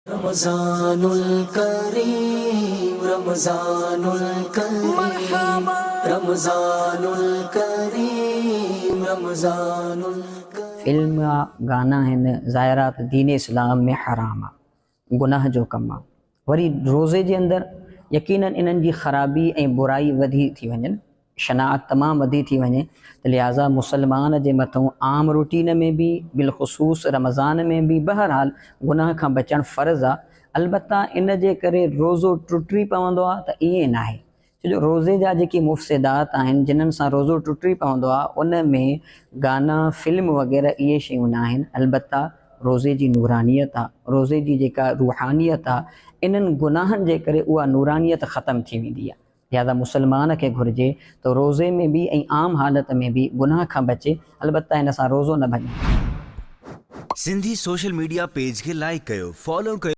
रमज़ानुल करीम रमज़ानुल करीम रमज़ानुल करीम रमज़ानुल करीम। Film गाना आहिनि ज़ाहिरात दीन इस्लाम में हराम आहे, गुनाह जो कमु आहे। वरी रोज़े जे अंदरि यकीनन इन्हनि जी ख़राबी ऐं बुराई वधी थी वञनि, शनाअत तमामु वधी थी वञे, त लिहाज़ा मुसलमान जे मथां आम रूटीन में बि बिलख़ुसूस रमज़ान में बि बहरहाल गुनाह खां बचणु फ़र्ज़ु आहे। अलबत्ता इन जे करे रोज़ो टुटी पवंदो आहे त ईअं न आहे, छो जो रोज़े जा जेके मुफ़्सिदात आहिनि जिन्हनि सां रोज़ो टुटी पवंदो आहे उन में गाना फिल्म वग़ैरह इहे शयूं न आहिनि। अलबत्ता रोज़े जी नूरानियत आहे, रोज़े जी जेका रूहानियत आहे, इन्हनि गुनाहनि जे करे उहा नूरानियत ख़तमु थी वेंदी आहे। लिहाज़ा मुसलमान खे घुरिजे त रोज़े में बि ऐं आम हालत में बि गुनाह खां बचे, अलबत्ता इन सां रोज़ो न भञे। सिंधी सोशल मीडिया पेज खे लाइक कयो, फॉलो कयो।